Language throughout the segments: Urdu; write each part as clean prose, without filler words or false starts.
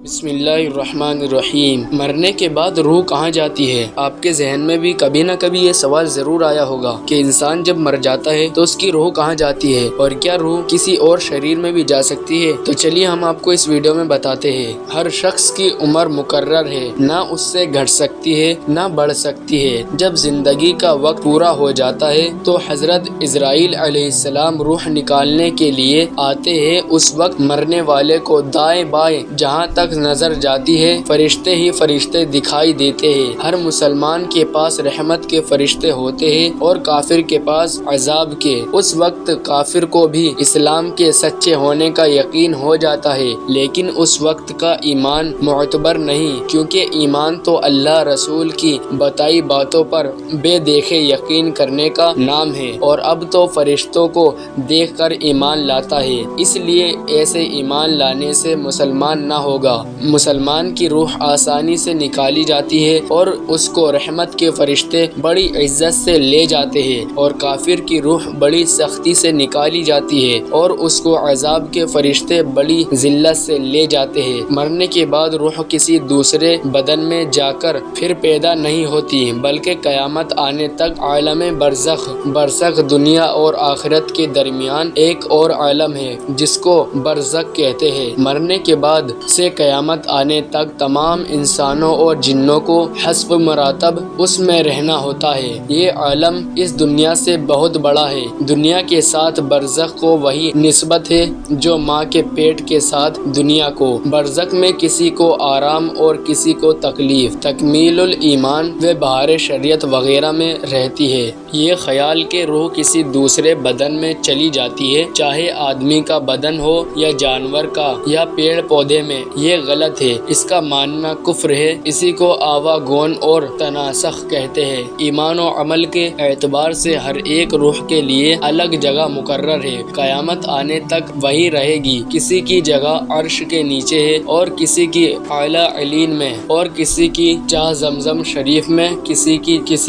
بسم اللہ الرحمن الرحیم۔ مرنے کے بعد روح کہاں جاتی ہے؟ آپ کے ذہن میں بھی کبھی نہ کبھی یہ سوال ضرور آیا ہوگا کہ انسان جب مر جاتا ہے تو اس کی روح کہاں جاتی ہے، اور کیا روح کسی اور شریر میں بھی جا سکتی ہے؟ تو چلیے ہم آپ کو اس ویڈیو میں بتاتے ہیں۔ ہر شخص کی عمر مقرر ہے، نہ اس سے گھٹ سکتی ہے نہ بڑھ سکتی ہے۔ جب زندگی کا وقت پورا ہو جاتا ہے تو حضرت عزرائیل علیہ السلام روح نکالنے کے لیے آتے ہیں۔ اس وقت مرنے والے کو دائیں بائیں جہاں تک نظر جاتی ہے فرشتے ہی فرشتے دکھائی دیتے ہیں۔ ہر مسلمان کے پاس رحمت کے فرشتے ہوتے ہیں اور کافر کے پاس عذاب کے۔ اس وقت کافر کو بھی اسلام کے سچے ہونے کا یقین ہو جاتا ہے، لیکن اس وقت کا ایمان معتبر نہیں، کیونکہ ایمان تو اللہ رسول کی بتائی باتوں پر بے دیکھے یقین کرنے کا نام ہے، اور اب تو فرشتوں کو دیکھ کر ایمان لاتا ہے۔ اس لیے ایسے ایمان لانے سے مسلمان نہ ہوگا۔ مسلمان کی روح آسانی سے نکالی جاتی ہے اور اس کو رحمت کے فرشتے بڑی عزت سے لے جاتے ہیں، اور کافر کی روح بڑی سختی سے نکالی جاتی ہے اور اس کو عذاب کے فرشتے بڑی ذلت سے لے جاتے ہیں۔ مرنے کے بعد روح کسی دوسرے بدن میں جا کر پھر پیدا نہیں ہوتی، بلکہ قیامت آنے تک عالم برزخ دنیا اور آخرت کے درمیان ایک اور عالم ہے جس کو برزخ کہتے ہیں۔ مرنے کے بعد سے قیامت آنے تک تمام انسانوں اور جنوں کو حسب مراتب اس میں رہنا ہوتا ہے۔ یہ عالم اس دنیا سے بہت بڑا ہے۔ دنیا کے ساتھ برزخ کو وہی نسبت ہے جو ماں کے پیٹ کے ساتھ دنیا کو۔ برزخ میں کسی کو آرام اور کسی کو تکلیف، تکمیل الایمان و بہار شریعت وغیرہ میں رہتی ہے۔ یہ خیال کہ روح کسی دوسرے بدن میں چلی جاتی ہے، چاہے آدمی کا بدن ہو یا جانور کا یا پیڑ پودے میں، یہ غلط ہے۔ اس کا ماننا کفر ہے۔ اسی کو آواگون اور تناسخ کہتے ہیں۔ ایمان و عمل کے اعتبار سے ہر ایک روح کے لیے الگ جگہ مقرر ہے، قیامت آنے تک وہی رہے گی۔ کسی کی جگہ عرش کے نیچے ہے اور کسی کی اعلیٰ علین میں، اور کسی کی چاہ زمزم شریف میں، کسی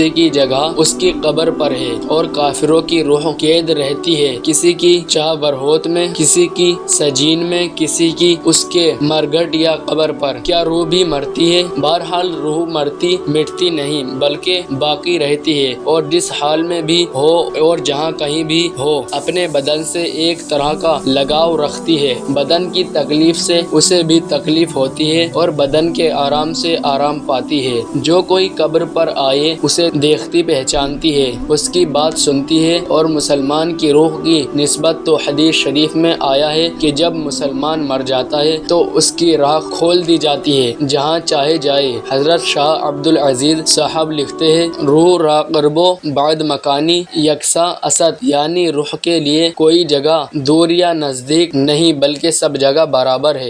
کی جگہ اس کی قبر پر ہے، اور کافروں کی روح قید رہتی ہے کسی کی چاہ برہوت میں، کسی کی سجین میں، کسی کی اس کے مرگھٹ یا قبر پر۔ کیا روح بھی مرتی ہے؟ بہرحال روح مرتی مٹتی نہیں، بلکہ باقی رہتی ہے، اور جس حال میں بھی ہو اور جہاں کہیں بھی ہو اپنے بدن سے ایک طرح کا لگاؤ رکھتی ہے۔ بدن کی تکلیف سے اسے بھی تکلیف ہوتی ہے اور بدن کے آرام سے آرام پاتی ہے۔ جو کوئی قبر پر آئے اسے دیکھتی پہچانتی ہے، اس کی بات سنتی ہے، اور مسلمان کی روح کی نسبت تو حدیث شریف میں آیا ہے کہ جب مسلمان مر جاتا ہے تو اس کی راہ کھول دی جاتی ہے جہاں چاہے جائے۔ حضرت شاہ عبدالعزیز صاحب لکھتے ہیں، روح را قربو بعد مکانی یکساں اسد، یعنی روح کے لیے کوئی جگہ دور یا نزدیک نہیں بلکہ سب جگہ برابر ہے۔